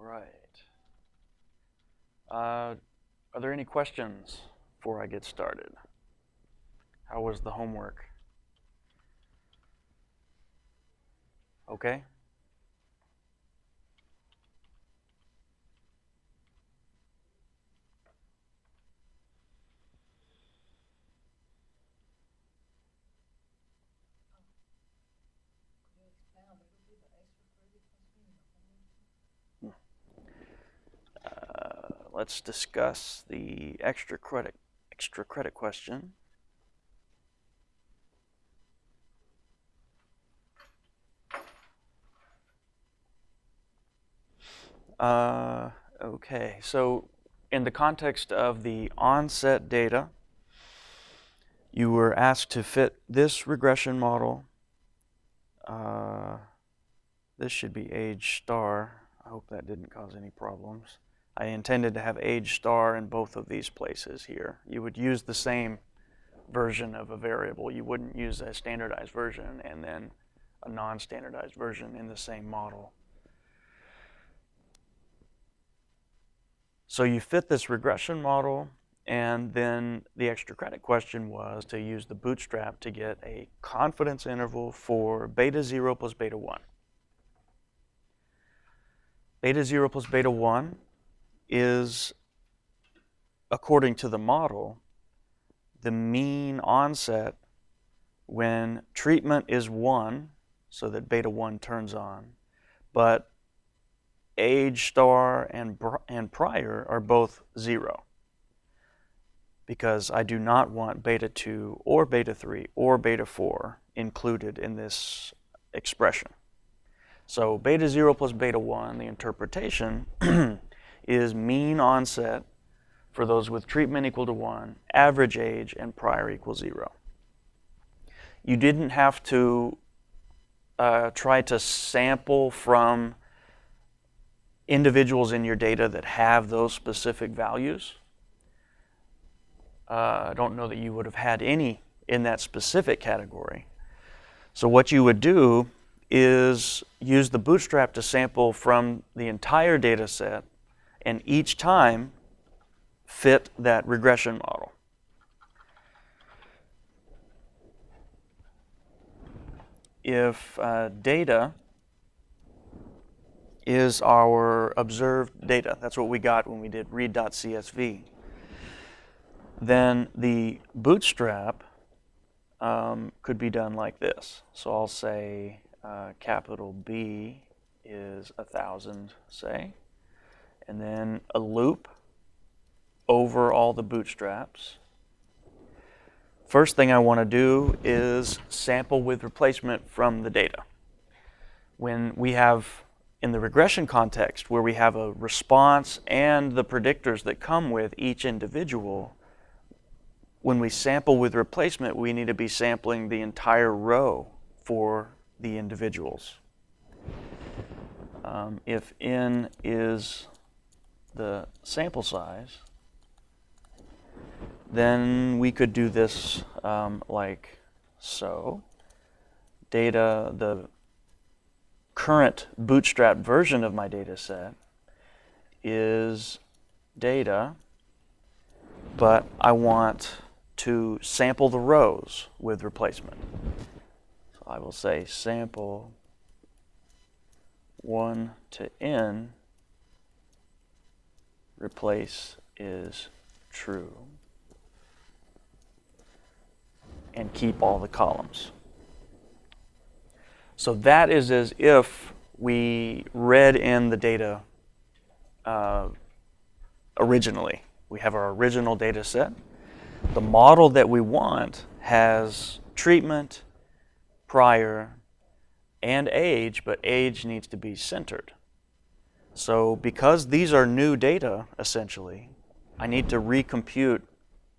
right. Are there any questions before I get started? How was the homework? Okay? Let's discuss the extra credit question. Okay, so in the context of the onset data, you were asked to fit this regression model. This should be age star. I hope that didn't cause any problems. I intended to have age star in both of these places here. You would use the same version of a variable. You wouldn't use a standardized version and then a non-standardized version in the same model. So you fit this regression model, and then the extra credit question was to use the bootstrap to get a confidence interval for beta 0 plus beta 1. Beta 0 plus beta 1 is, according to the model, the mean onset when treatment is 1, so that beta 1 turns on, but age star and prior are both 0, because I do not want beta 2 or beta 3 or beta 4 included in this expression. So beta 0 plus beta 1, the interpretation, is mean onset for those with treatment equal to 1, average age, and prior equals 0. You didn't have to try to sample from individuals in your data that have those specific values. I don't know that you would have had any in that specific category. So what you would do is use the bootstrap to sample from the entire data set, and each time fit that regression model. If data is our observed data, that's what we got when we did read.csv, then the bootstrap could be done like this. So I'll say capital B is 1,000, say, and then a loop over all the bootstraps. First thing I want to do is sample with replacement from the data. When we have, in the regression context, where we have a response and the predictors that come with each individual, when we sample with replacement, we need to be sampling the entire row for the individuals. If n is the sample size, then we could do this like so. Data, the current bootstrap version of my data set is data, but I want to sample the rows with replacement. So I will say sample 1 to n, replace is true, and keep all the columns. So that is as if we read in the data originally. We have our original data set. The model that we want has treatment, prior, and age, but age needs to be centered. So because these are new data, essentially, I need to recompute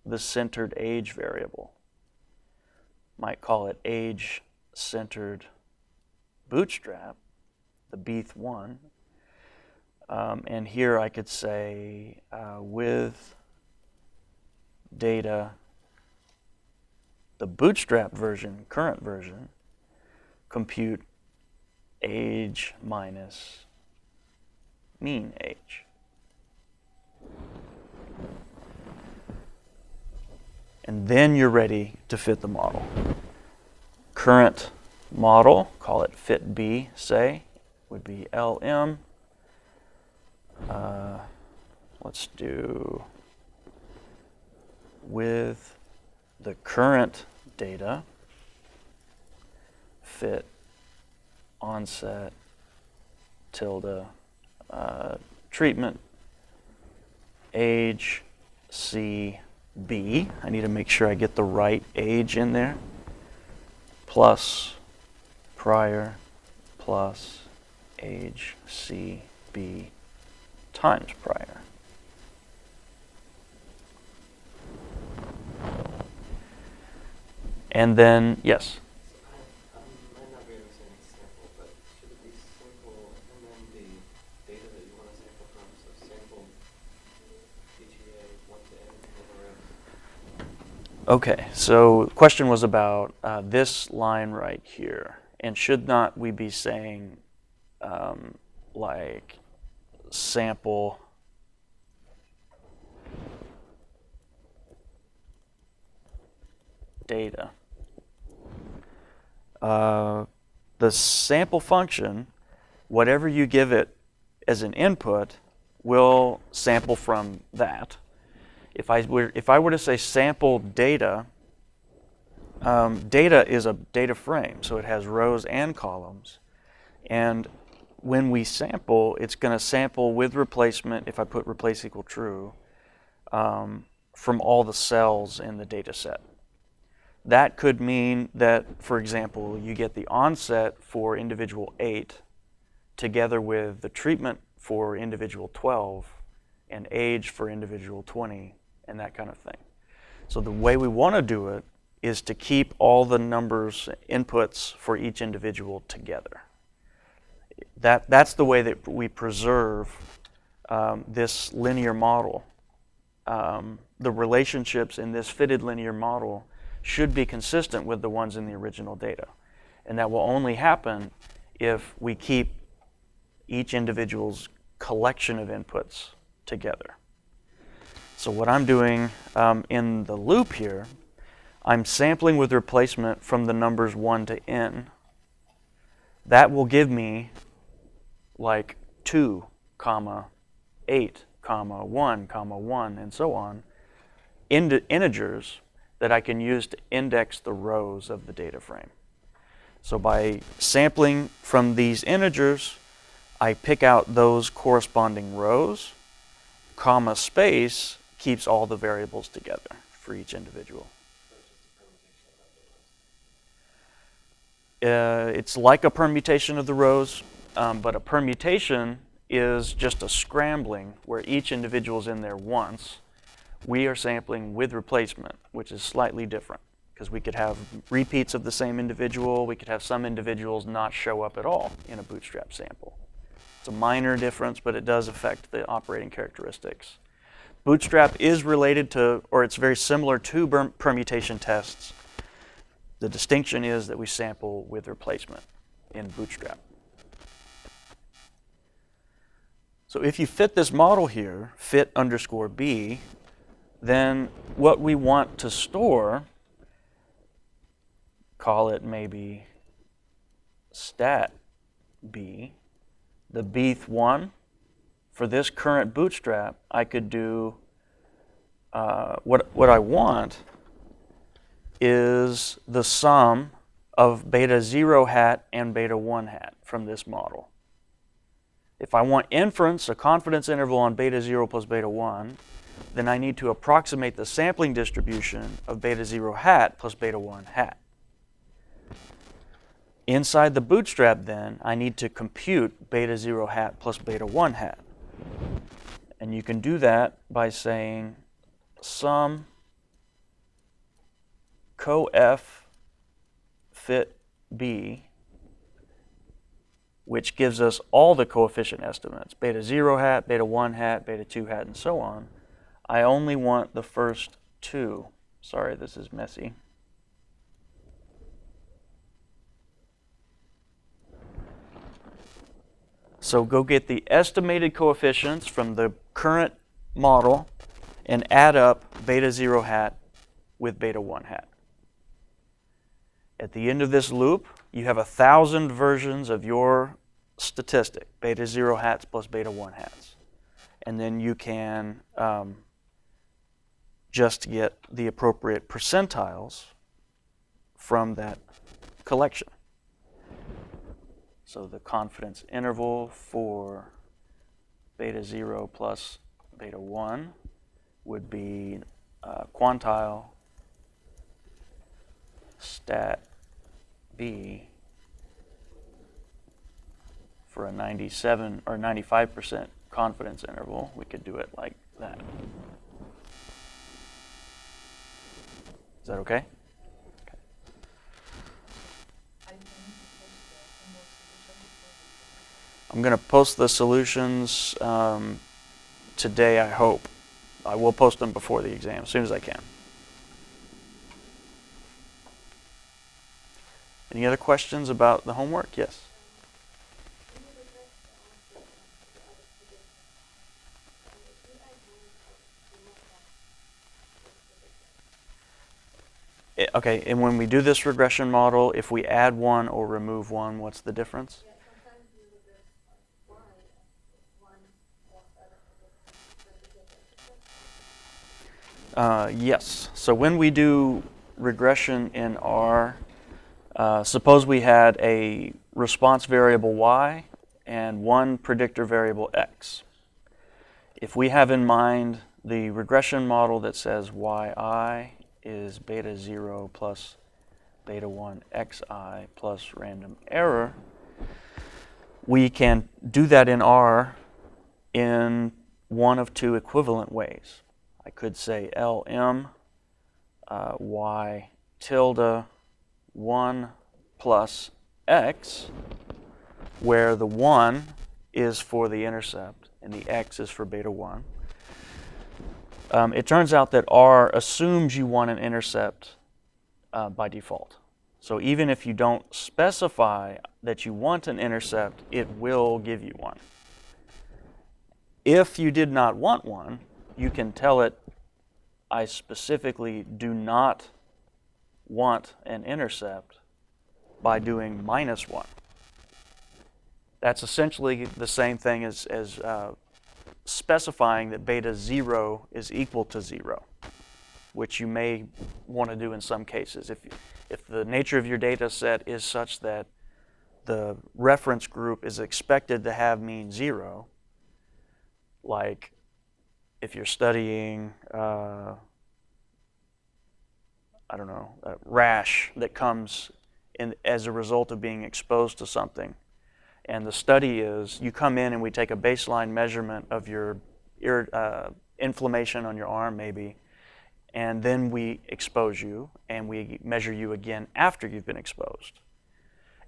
the centered age variable. Might call it age-centered bootstrap, the Beth1. And here I could say with data, the bootstrap version, current version, compute age minus mean age. And then you're ready to fit the model. Current model, call it fit B, say, would be LM. Let's do with the current data, fit onset tilde treatment age CB. I need to make sure I get the right age in there. Plus prior plus age CB times prior. And then, yes? I might not be understanding sample, but should it be sample and then the data that you want to sample from? So sample PGA 1 to n and then the rest. Okay, so the question was about this line right here. And should not we be saying like sample data? The sample function, whatever you give it as an input, will sample from that. If I were to say sample data, data is a data frame, so it has rows and columns. And when we sample, it's going to sample with replacement, if I put replace equal true, from all the cells in the data set. That could mean that, for example, you get the onset for individual 8 together with the treatment for individual 12 and age for individual 20 and that kind of thing. So the way we want to do it is to keep all the numbers, inputs for each individual together. That's the way that we preserve this linear model. The relationships in this fitted linear model should be consistent with the ones in the original data. And that will only happen if we keep each individual's collection of inputs together. So what I'm doing in the loop here, I'm sampling with replacement from the numbers 1 to n. That will give me like 2, 8, 1, 1, and so on, integers that I can use to index the rows of the data frame. So by sampling from these integers, I pick out those corresponding rows, comma space keeps all the variables together for each individual. It's like a permutation of the rows, but a permutation is just a scrambling where each individual is in there once. We are sampling with replacement, which is slightly different because we could have repeats of the same individual. We could have some individuals not show up at all in a bootstrap sample. It's a minor difference, but it does affect the operating characteristics. Bootstrap is related to, or it's very similar to permutation tests. The distinction is that we sample with replacement in Bootstrap. So if you fit this model here, fit underscore B, then what we want to store, call it maybe stat B, the bth one, for this current bootstrap, I could do, what I want is the sum of beta 0 hat and beta 1 hat from this model. If I want inference, a confidence interval on beta 0 plus beta 1, then I need to approximate the sampling distribution of beta 0 hat plus beta 1 hat. Inside the bootstrap then, I need to compute beta 0 hat plus beta 1 hat. And you can do that by saying sum cof fit B, which gives us all the coefficient estimates, beta 0 hat, beta 1 hat, beta 2 hat, and so on. I only want the first two. Sorry, this is messy. So go get the estimated coefficients from the current model and add up beta 0 hat with beta 1 hat. At the end of this loop, you have 1,000 versions of your statistic, beta 0 hats plus beta 1 hats. And then you can just get the appropriate percentiles from that collection. So the confidence interval for beta 0 plus beta 1 would be quantile stat B for a 97 or 95% confidence interval. We could do it like that. Is that okay? I'm going to post the solutions today, I hope. I will post them before the exam, as soon as I can. Any other questions about the homework? Yes? Okay, and when we do this regression model, if we add one or remove one, what's the difference? Yes. So when we do regression in R, suppose we had a response variable y and one predictor variable x. If we have in mind the regression model that says yi is beta 0 plus beta 1 xi plus random error, we can do that in R in one of two equivalent ways. I could say Lm y tilde 1 plus x, where the 1 is for the intercept and the x is for beta 1. It turns out that R assumes you want an intercept by default. So even if you don't specify that you want an intercept, it will give you one. If you did not want one, you can tell it, I specifically do not want an intercept by doing -1. That's essentially the same thing as specifying that beta 0 is equal to 0, which you may want to do in some cases. If the nature of your data set is such that the reference group is expected to have mean 0, like if you're studying, I don't know, a rash that comes in as a result of being exposed to something, and the study is you come in and we take a baseline measurement of your inflammation on your arm maybe, and then we expose you and we measure you again after you've been exposed.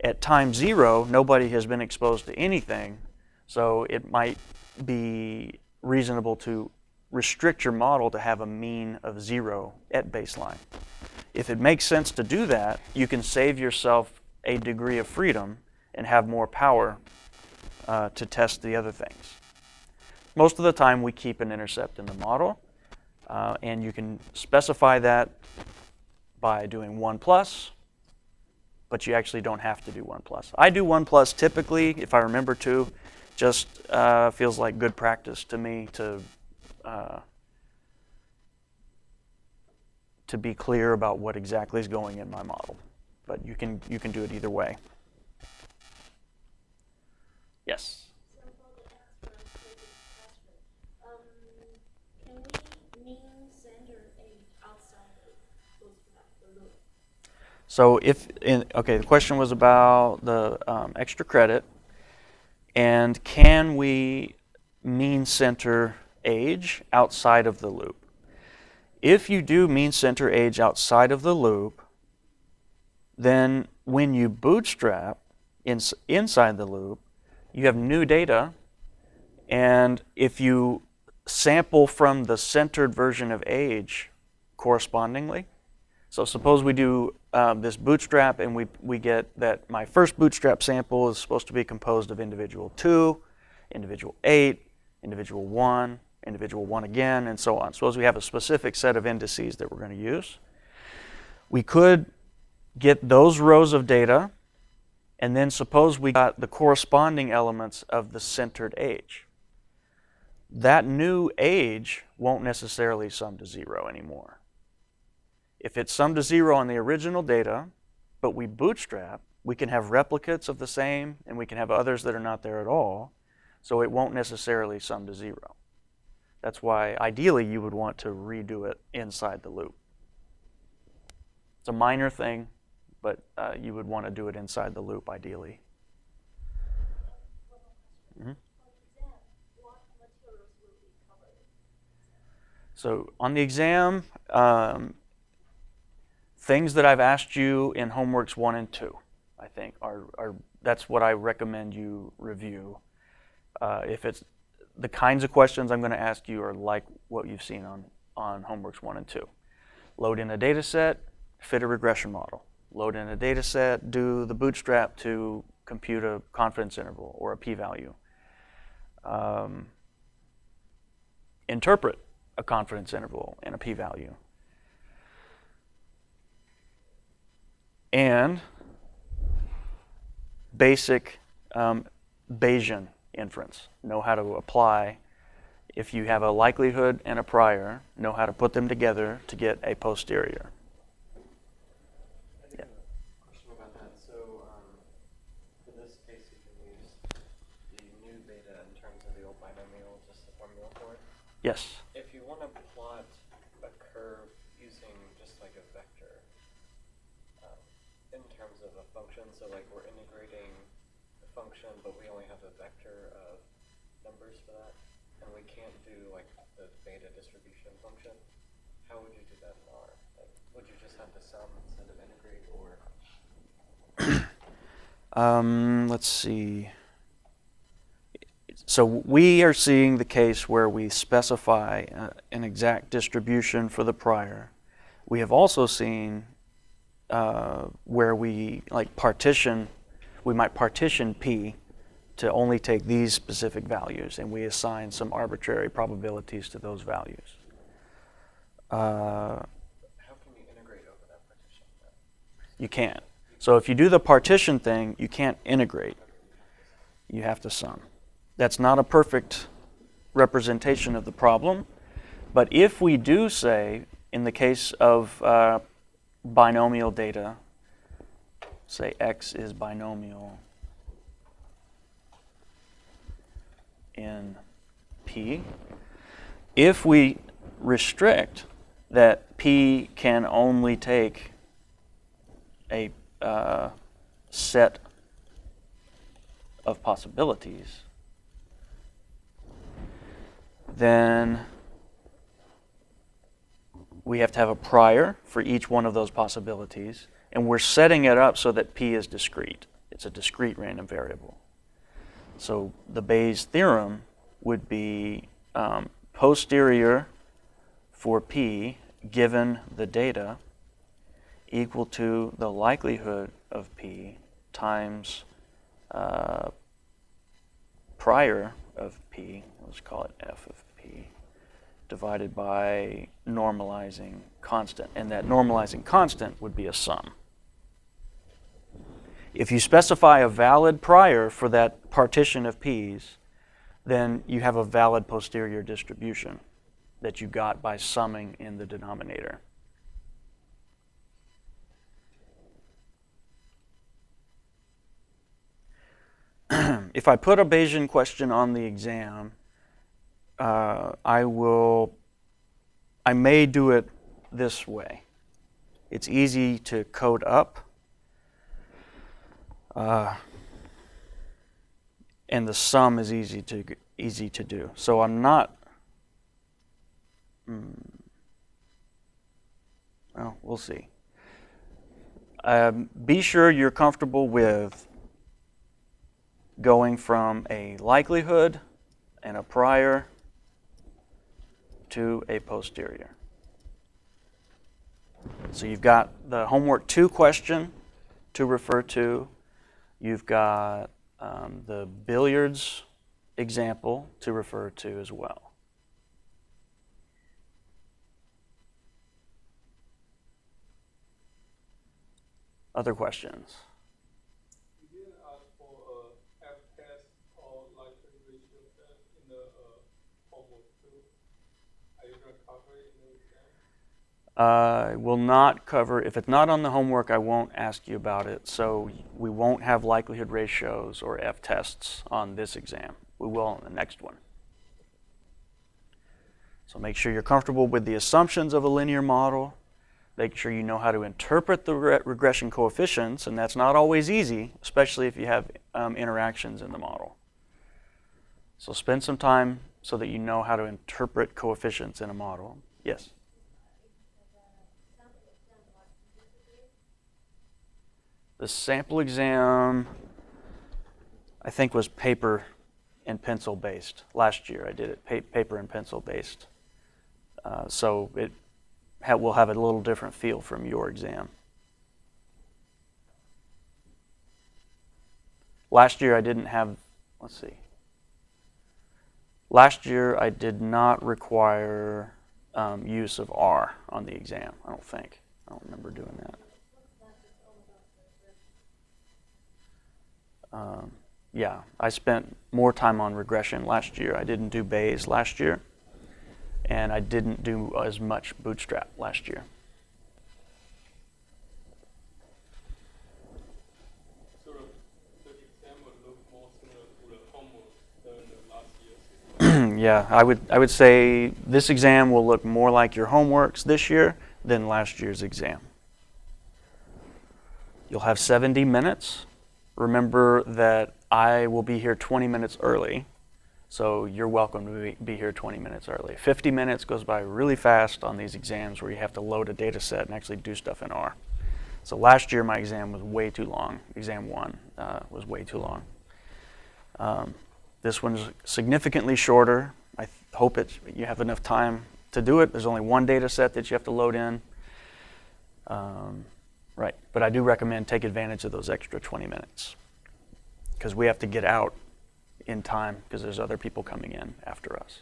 At time 0, nobody has been exposed to anything, so it might be reasonable to restrict your model to have a mean of 0 at baseline. If it makes sense to do that, you can save yourself a degree of freedom and have more power to test the other things. Most of the time we keep an intercept in the model, and you can specify that by doing 1+, but you actually don't have to do 1+. I do 1+ typically, if I remember to, just feels like good practice to me to be clear about what exactly is going in my model. But you can do it either way. Yes? Can we mean center age outside the loop? So the question was about the extra credit, and can we mean center age outside of the loop? If you do mean center age outside of the loop, then when you bootstrap inside the loop, you have new data, and if you sample from the centered version of age correspondingly, so suppose we do this bootstrap and we get that my first bootstrap sample is supposed to be composed of individual 2, individual 8, individual 1, individual 1 again, and so on. Suppose we have a specific set of indices that we're going to use. We could get those rows of data, and then suppose we got the corresponding elements of the centered age. That new age won't necessarily sum to 0 anymore. If it's summed to 0 on the original data, but we bootstrap, we can have replicates of the same, and we can have others that are not there at all, so it won't necessarily sum to 0. That's why, ideally, you would want to redo it inside the loop. It's a minor thing, but you would want to do it inside the loop, ideally. Mm-hmm. So on the exam, things that I've asked you in homeworks 1 and 2, I think, that's what I recommend you review. If it's the kinds of questions I'm going to ask you are like what you've seen on homeworks 1 and 2. Load in a data set, fit a regression model. Load in a data set, do the bootstrap to compute a confidence interval or a p-value. Interpret a confidence interval and a p-value. And basic Bayesian inference. Know how to apply, if you have a likelihood and a prior, know how to put them together to get a posterior. I have a question about that. So for this case, you can use the new beta in terms of the old binomial, just the formula for it. Yes. If you want to plot a curve using just like a vector in terms of a function, so like we're integrating the function, but we only have a vector of numbers for that, and we can't do like the beta distribution function, how would you do that in R? Like, would you just have to sum instead of integrate, or? Let's see. So we are seeing the case where we specify an exact distribution for the prior. We have also seen where we might partition P to only take these specific values, and we assign some arbitrary probabilities to those values. How can you integrate over that partition then? You can't. So if you do the partition thing, you can't integrate. You have to sum. That's not a perfect representation of the problem, but if we do say, in the case of binomial data, say x is binomial in P, if we restrict that P can only take a set of possibilities, then we have to have a prior for each one of those possibilities, and we're setting it up so that P is discrete. It's a discrete random variable. So the Bayes' theorem would be posterior for P given the data equal to the likelihood of P times prior of P, let's call it f of P, divided by normalizing constant. And that normalizing constant would be a sum. If you specify a valid prior for that partition of P's, then you have a valid posterior distribution that you got by summing in the denominator. If I put a Bayesian question on the exam, I may do it this way. It's easy to code up, and the sum is easy to do. So I'm not. Well, we'll see. Be sure you're comfortable with going from a likelihood and a prior to a posterior. So you've got the homework 2 question to refer to. You've got the billiards example to refer to as well. Other questions? You didn't ask for a F-test or likelihood ratio test in the homework too. Are you going to cover it in the exam? Will not cover, if it's not on the homework, I won't ask you about it. So we won't have likelihood ratios or F-tests on this exam. We will on the next one. So make sure you're comfortable with the assumptions of a linear model. Make sure you know how to interpret the regression coefficients, and that's not always easy, especially if you have interactions in the model. So spend some time so that you know how to interpret coefficients in a model. Yes? The sample exam, I think, was paper and pencil based. Last year I did it paper and pencil based. So it will have a little different feel from your exam. Last year I didn't have, let's see. Last year I did not require use of R on the exam, I don't think. I don't remember doing that. Yeah, I spent more time on regression last year. I didn't do Bayes last year, and I didn't do as much bootstrap last year. So the exam will look more similar to the homework than the last year's. Yeah, I would say this exam will look more like your homeworks this year than last year's exam. You'll have 70 minutes. Remember that I will be here 20 minutes early, so you're welcome to be here 20 minutes early. 50 minutes goes by really fast on these exams where you have to load a data set and actually do stuff in R. So last year my exam was way too long. Exam 1 was way too long. This one's significantly shorter. I hope you have enough time to do it. There's only one data set that you have to load in. Right, but I do recommend take advantage of those extra 20 minutes because we have to get out in time because there's other people coming in after us.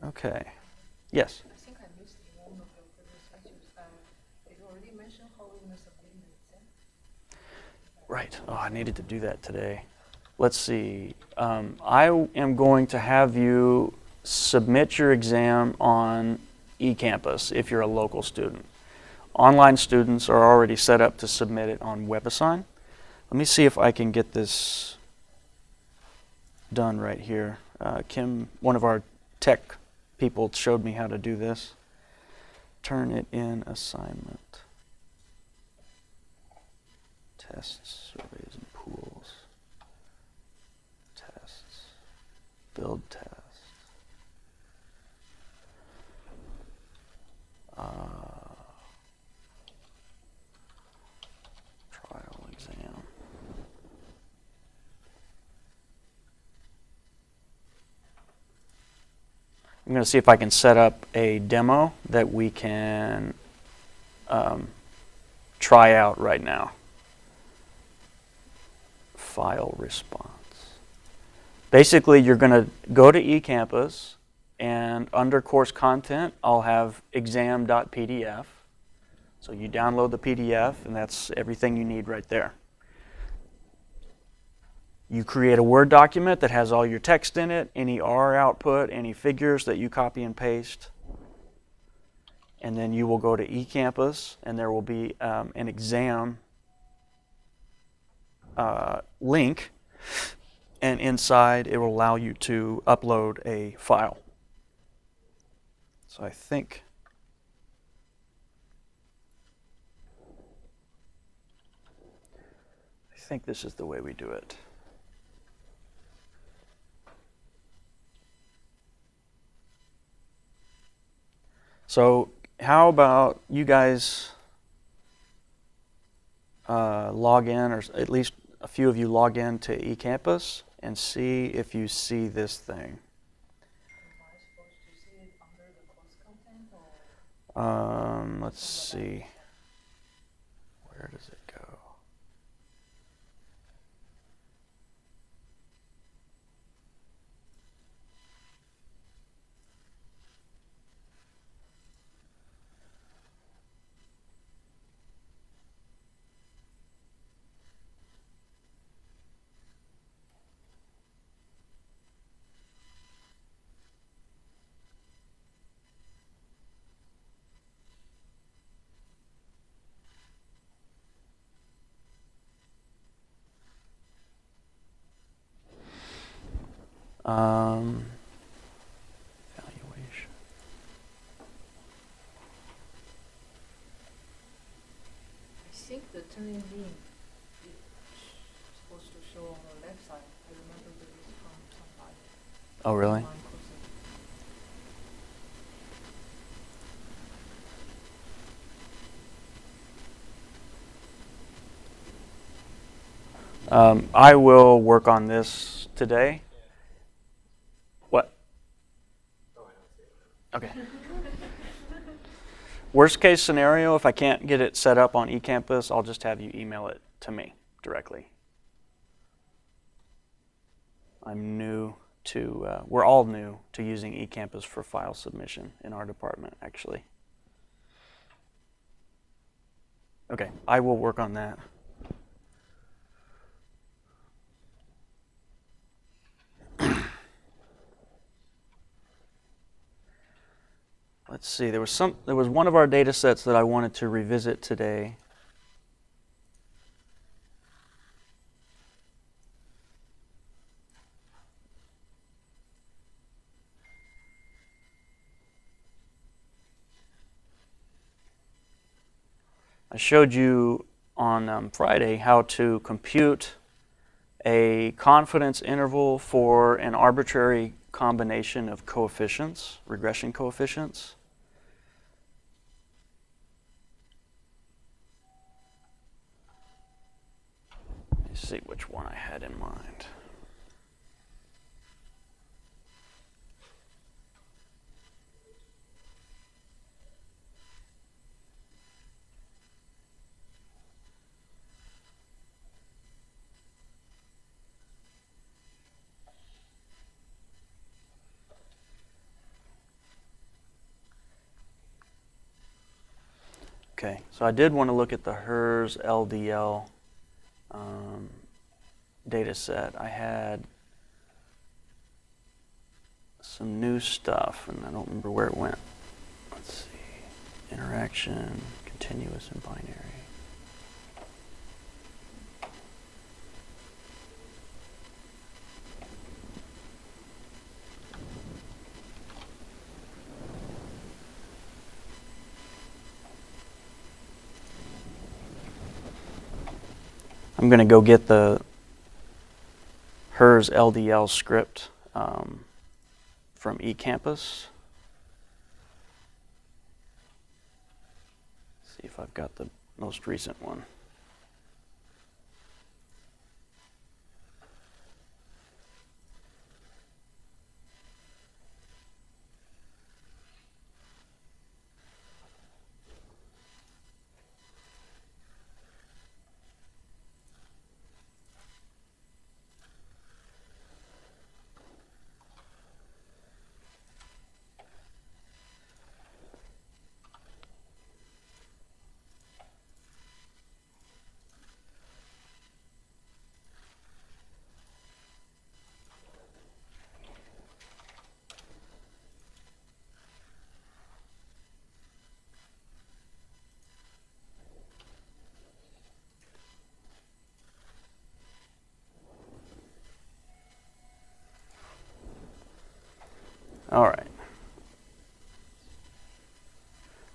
Okay. Yes? I think I missed in one of your previous lectures. Did you already mention how we're going to submit the exam? Right. Oh, I needed to do that today. Let's see. I am going to have you submit your exam on eCampus if you're a local student. Online students are already set up to submit it on WebAssign. Let me see if I can get this done right here. Kim, one of our tech people, showed me how to do this. Turn it in assignment. Tests, surveys, and pools. Tests. Build test. Trial exam. I'm going to see if I can set up a demo that we can try out right now. File response. Basically, you're going to go to eCampus, and under course content, I'll have exam.pdf. So you download the PDF, and that's everything you need right there. You create a Word document that has all your text in it, any R output, any figures that you copy and paste. And then you will go to eCampus, and there will be an exam link. And inside, it will allow you to upload a file. So I think this is the way we do it. So how about you guys log in, or at least a few of you log in to eCampus and see if you see this thing. Am I supposed to see it under the course content or? Let's see. Where does it go? Valuation. I think the turning mean is supposed to show on the left side. I remember there is from somebody. Oh, really? Online courses. I will work on this today. What? Oh, I don't see it. Okay. Worst case scenario, if I can't get it set up on eCampus, I'll just have you email it to me directly. I'm new to, we're all new to using eCampus for file submission in our department, actually. Okay, I will work on that. Let's see, there was one of our data sets that I wanted to revisit today. I showed you on Friday how to compute a confidence interval for an arbitrary combination of coefficients, regression coefficients. Let's see which one I had in mind. Okay, so I did want to look at the HERS LDL data set. I had some new stuff, and I don't remember where it went. Let's see. Interaction, continuous, and binary. I'm going to go get the HERS LDL script from eCampus. See if I've got the most recent one. All right.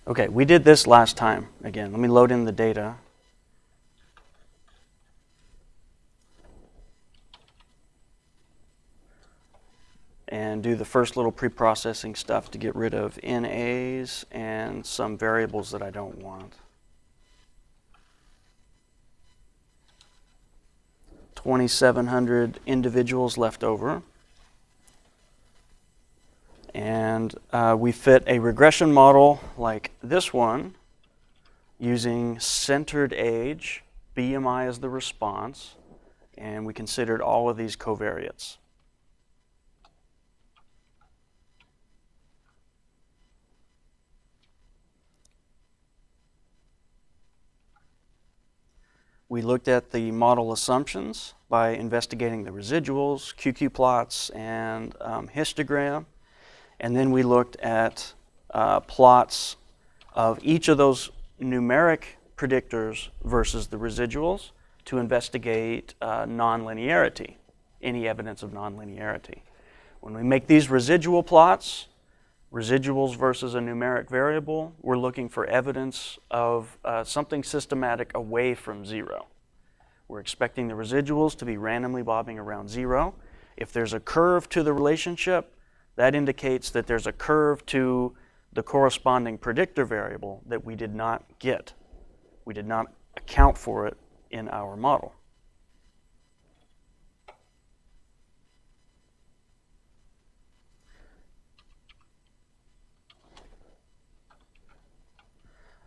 Okay, we did this last time. Again, let me load in the data. And do the first little pre-processing stuff to get rid of NAs and some variables that I don't want. 2,700 individuals left over. And we fit a regression model like this one using centered age, BMI as the response, and we considered all of these covariates. We looked at the model assumptions by investigating the residuals, QQ plots, and histogram. And then we looked at plots of each of those numeric predictors versus the residuals to investigate nonlinearity, any evidence of nonlinearity. When we make these residual plots, residuals versus a numeric variable, we're looking for evidence of something systematic away from zero. We're expecting the residuals to be randomly bobbing around zero. If there's a curve to the relationship, that indicates that there's a curve to the corresponding predictor variable that we did not get. We did not account for it in our model.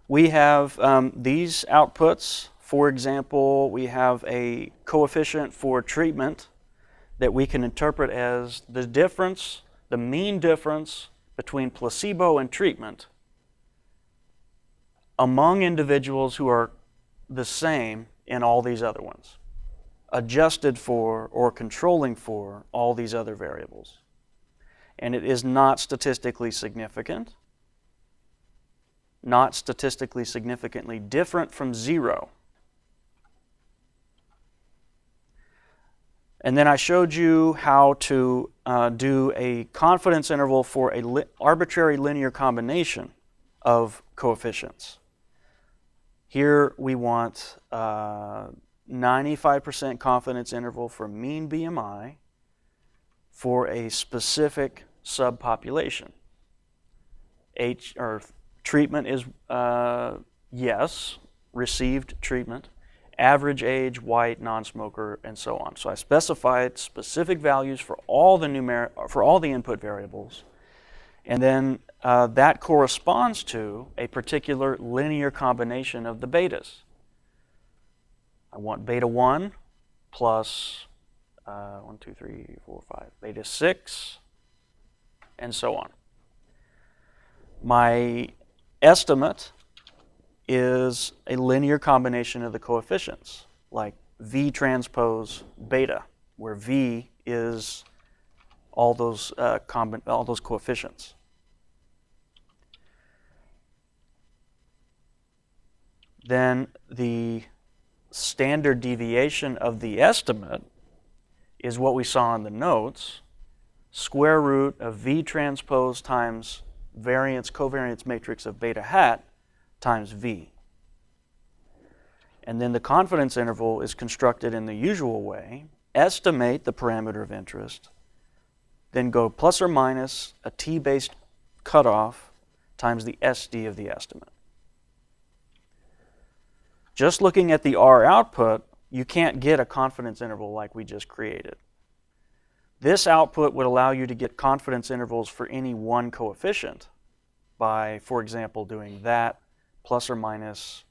We have these outputs. For example, we have a coefficient for treatment that we can interpret as the difference, the mean difference between placebo and treatment among individuals who are the same in all these other ones, adjusted for or controlling for all these other variables. And it is not statistically significant, not statistically significantly different from zero. And then I showed you how to do a confidence interval for an arbitrary linear combination of coefficients. Here we want 95% confidence interval for mean BMI for a specific subpopulation. Treatment is yes, received treatment. Average age, white, non-smoker, and so on. So I specified specific values for all the input variables, and then that corresponds to a particular linear combination of the betas. I want beta 1 plus 1, 2, 3, 4, 5, beta 6, and so on. My estimate is a linear combination of the coefficients, like V transpose beta, where V is all those coefficients. Then the standard deviation of the estimate is what we saw in the notes, square root of V transpose times covariance matrix of beta hat times V. And then the confidence interval is constructed in the usual way, estimate the parameter of interest, then go plus or minus a t-based cutoff times the SD of the estimate. Just looking at the R output, you can't get a confidence interval like we just created. This output would allow you to get confidence intervals for any one coefficient by, for example, doing that plus or minus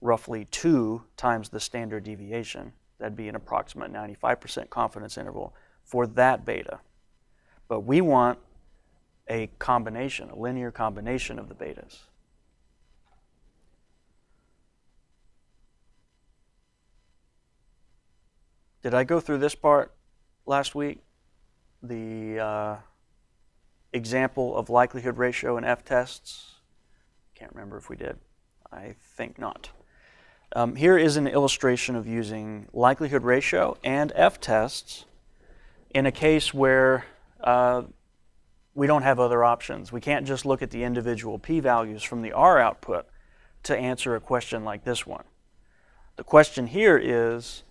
roughly 2 times the standard deviation. That'd be an approximate 95% confidence interval for that beta. But we want a combination, a linear combination of the betas. Did I go through this part last week? The example of likelihood ratio and F-tests? Can't remember if we did. I think not. Here is an illustration of using likelihood ratio and F-tests in a case where we don't have other options. We can't just look at the individual p-values from the R output to answer a question like this one. The question here is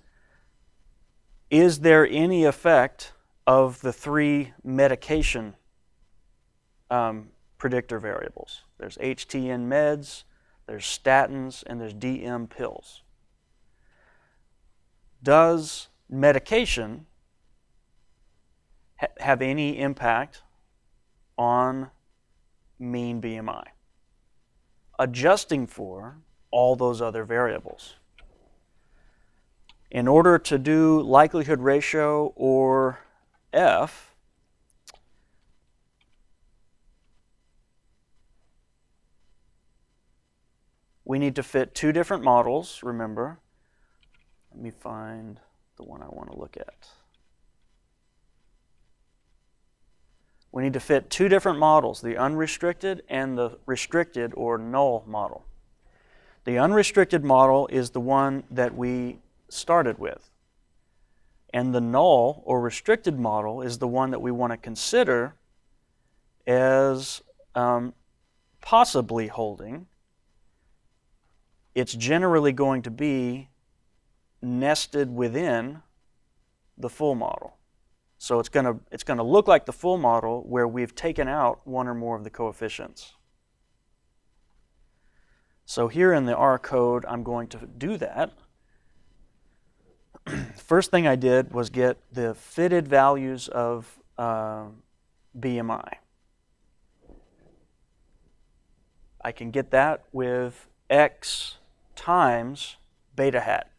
there any effect of the 3 medication predictor variables? There's HTN meds, there's statins, and there's DM pills. Does medication have any impact on mean BMI? Adjusting for all those other variables. In order to do likelihood ratio or F, we need to fit two different models, remember. Let me find the one I want to look at. We need to fit two different models, the unrestricted and the restricted or null model. The unrestricted model is the one that we started with. And the null or restricted model is the one that we want to consider as possibly holding. It's generally going to be nested within the full model. So it's going to look like the full model where we've taken out one or more of the coefficients. So here in the R code, I'm going to do that. First thing I did was get the fitted values of BMI. I can get that with X times beta hat.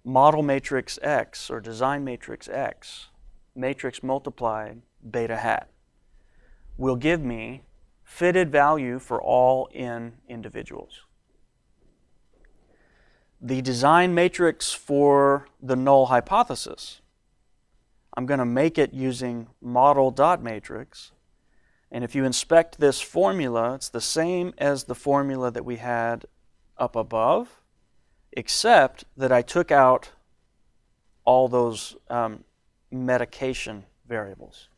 Model matrix X or design matrix X, matrix multiplied beta hat, will give me fitted value for all n individuals. The design matrix for the null hypothesis, I'm going to make it using model dot matrix. And if you inspect this formula, it's the same as the formula that we had up above, except that I took out all those medication variables.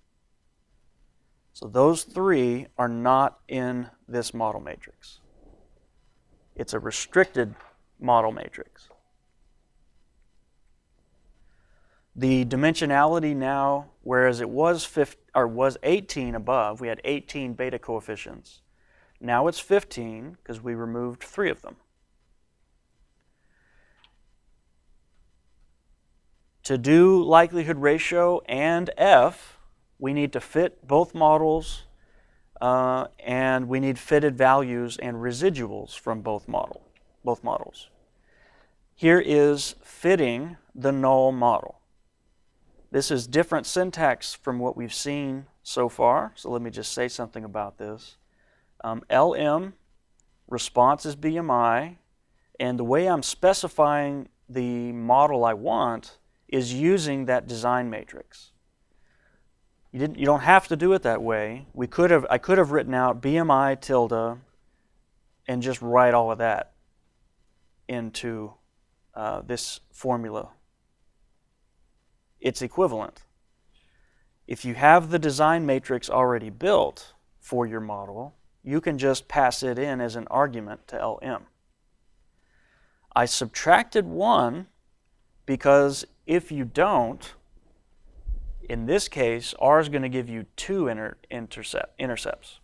So those three are not in this model matrix. It's a restricted model matrix. The dimensionality now, whereas it was 18 above, we had 18 beta coefficients. Now it's 15 because we removed 3 of them. To do likelihood ratio and F, we need to fit both models and we need fitted values and residuals from both models. Here is fitting the null model. This is different syntax from what we've seen so far, so let me just say something about this. LM, response is BMI, and the way I'm specifying the model I want is using that design matrix. You don't have to do it that way. I could have written out BMI tilde and just write all of that into this formula. It's equivalent. If you have the design matrix already built for your model, you can just pass it in as an argument to LM. I subtracted 1 because if you don't, in this case, R is going to give you 2 intercepts.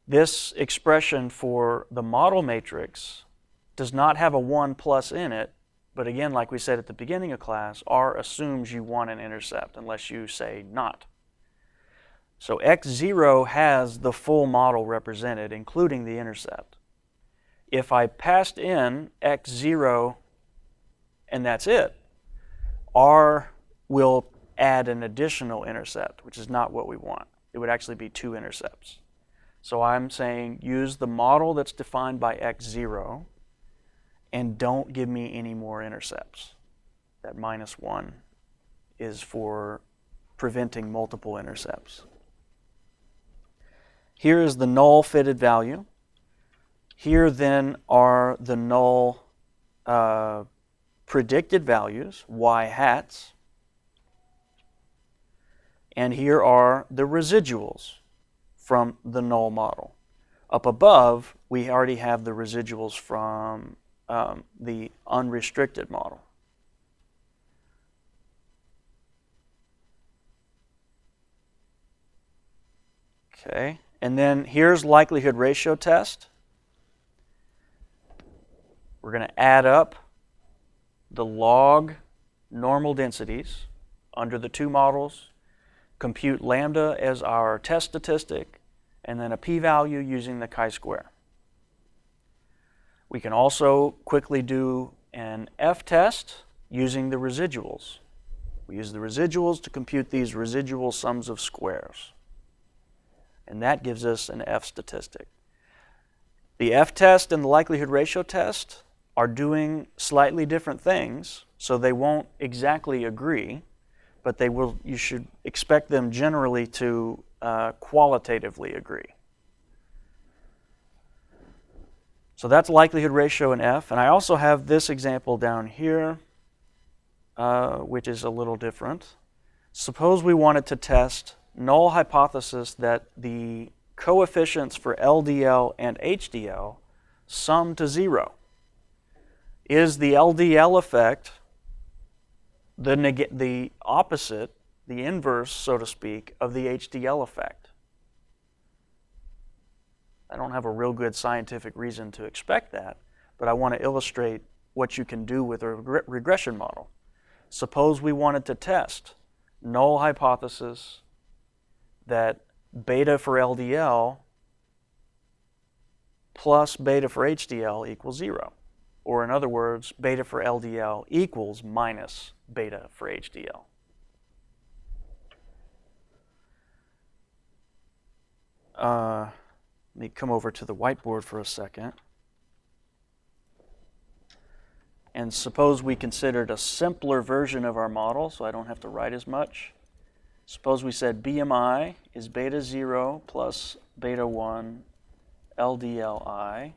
This expression for the model matrix does not have a 1 plus in it, but again, like we said at the beginning of class, R assumes you want an intercept unless you say not. So X0 has the full model represented, including the intercept. If I passed in X0 and that's it, R will add an additional intercept, which is not what we want. It would actually be 2 intercepts. So I'm saying use the model that's defined by X0 and don't give me any more intercepts. That -1 is for preventing multiple intercepts. Here is the null fitted value. Here then are the null predicted values, y hats. And here are the residuals from the null model. Up above, we already have the residuals from the unrestricted model. Okay, and then here's likelihood ratio test. We're going to add up the log normal densities under the 2 models, compute lambda as our test statistic, and then a p-value using the chi-square. We can also quickly do an f-test using the residuals. We use the residuals to compute these residual sums of squares. And that gives us an f statistic. The f-test and the likelihood ratio test are doing slightly different things, so they won't exactly agree, but they will. You should expect them generally to qualitatively agree. So that's likelihood ratio in f. And I also have this example down here, which is a little different. Suppose we wanted to test null hypothesis that the coefficients for LDL and HDL sum to 0. Is the LDL effect the opposite, the inverse, so to speak, of the HDL effect? I don't have a real good scientific reason to expect that, but I want to illustrate what you can do with a regression model. Suppose we wanted to test null hypothesis that beta for LDL plus beta for HDL equals 0. Or in other words, beta for LDL equals minus beta for HDL. Let me come over to the whiteboard for a second. And suppose we considered a simpler version of our model, so I don't have to write as much. Suppose we said BMI is beta 0 plus beta 1 LDLI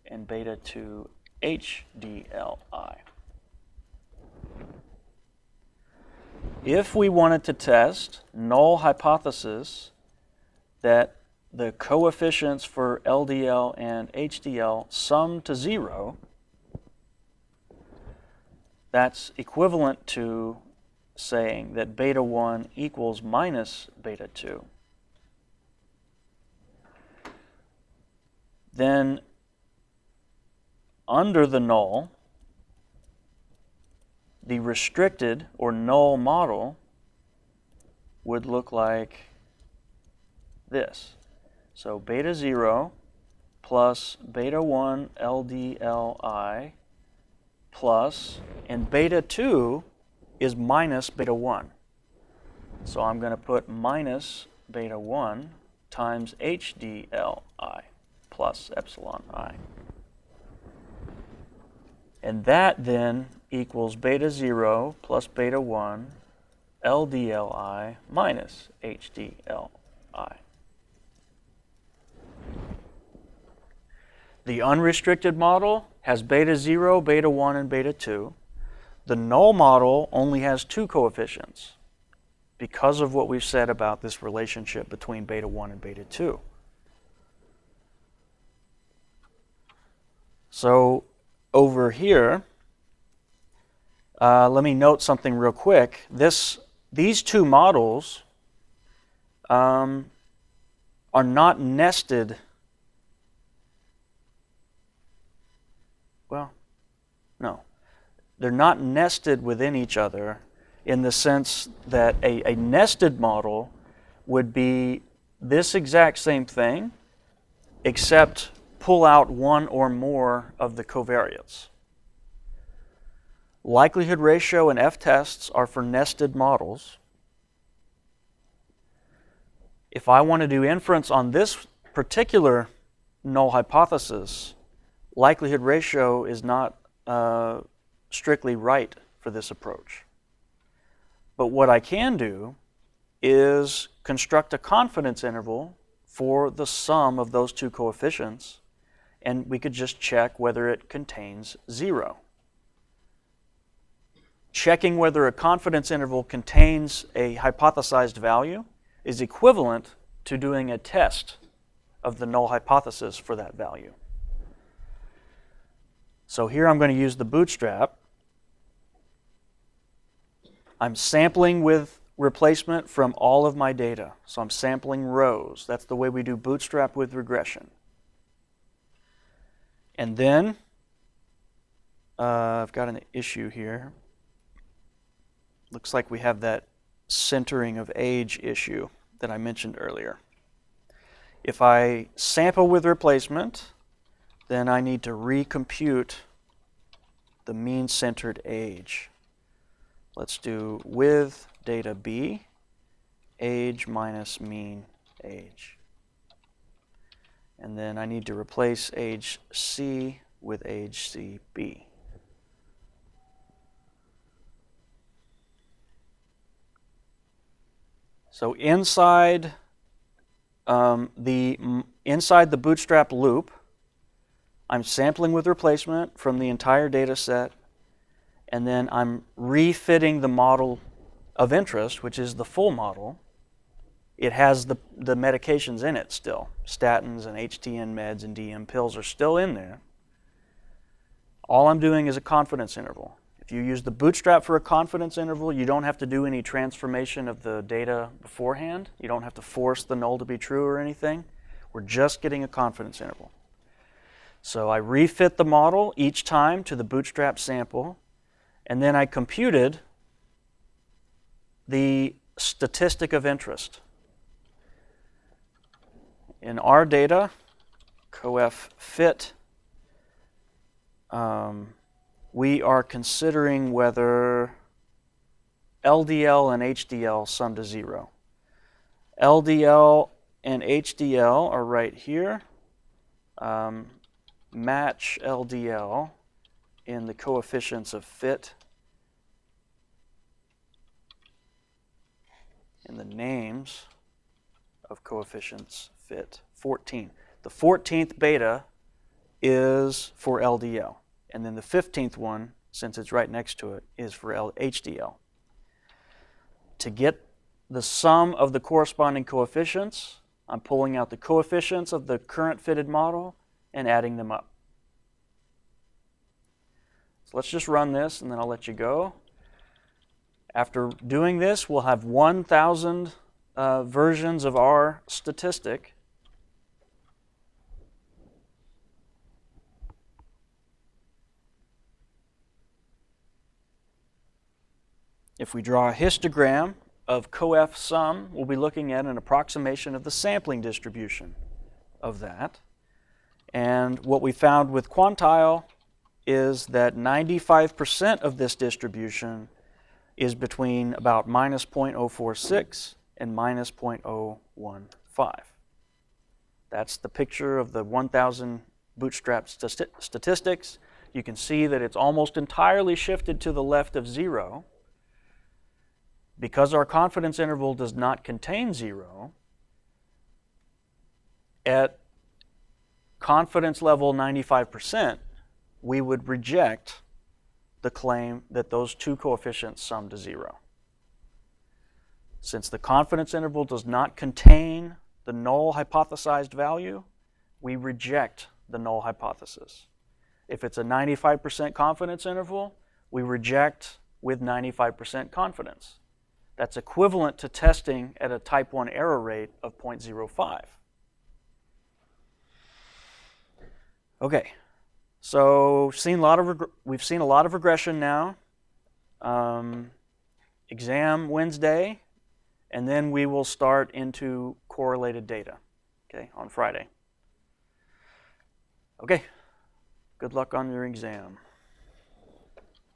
and beta 2 HDLI. If we wanted to test null hypothesis that the coefficients for LDL and HDL sum to 0, that's equivalent to saying that beta 1 equals minus beta 2. Then under the null, the restricted or null model would look like this. So beta 0 plus beta 1 LDLI plus, and beta 2 is minus beta 1. So I'm going to put minus beta 1 times HDLI plus epsilon I. And that then equals beta 0 plus beta 1 LDLI minus HDLI. The unrestricted model has beta 0, beta 1, and beta 2. The null model only has 2 coefficients because of what we've said about this relationship between beta 1 and beta 2. So over here, let me note something real quick. These two models are not nested. Well, no. They're not nested within each other in the sense that a nested model would be this exact same thing, except pull out one or more of the covariates. Likelihood ratio and f-tests are for nested models. If I want to do inference on this particular null hypothesis, likelihood ratio is not strictly right for this approach. But what I can do is construct a confidence interval for the sum of those 2 coefficients, and we could just check whether it contains 0. Checking whether a confidence interval contains a hypothesized value is equivalent to doing a test of the null hypothesis for that value. So here I'm going to use the bootstrap. I'm sampling with replacement from all of my data. So I'm sampling rows. That's the way we do bootstrap with regression. And then I've got an issue here. Looks like we have that centering of age issue that I mentioned earlier. If I sample with replacement, then I need to recompute the mean-centered age. Let's do with data B, age minus mean age. And then I need to replace age C with age CB. So inside the bootstrap loop, I'm sampling with replacement from the entire data set, and then I'm refitting the model of interest, which is the full model. It has the medications in it still. Statins and HTN meds and DM pills are still in there. All I'm doing is a confidence interval. If you use the bootstrap for a confidence interval, you don't have to do any transformation of the data beforehand. You don't have to force the null to be true or anything. We're just getting a confidence interval. So I refit the model each time to the bootstrap sample, and then I computed the statistic of interest. In our data, coef fit, we are considering whether LDL and HDL sum to 0. LDL and HDL are right here. Match LDL in the coefficients of fit in the names of coefficients fit 14. The 14th beta is for LDL, and then the 15th one, since it's right next to it, is for HDL. To get the sum of the corresponding coefficients, I'm pulling out the coefficients of the current fitted model and adding them up. So let's just run this, and then I'll let you go. After doing this, we'll have 1,000 versions of our statistic. If we draw a histogram of coef sum, we'll be looking at an approximation of the sampling distribution of that. And what we found with quantile is that 95% of this distribution is between about minus 0.046 and minus 0.015. That's the picture of the 1,000 bootstrap statistics. You can see that it's almost entirely shifted to the left of 0. Because our confidence interval does not contain 0, at confidence level 95%, we would reject the claim that those two coefficients sum to 0. Since the confidence interval does not contain the null hypothesized value, we reject the null hypothesis. If it's a 95% confidence interval, we reject with 95% confidence. That's equivalent to testing at a type 1 error rate of 0.05. Okay, so we've seen a lot of regression now. Exam Wednesday, and then we will start into correlated data, okay, on Friday. Okay, good luck on your exam.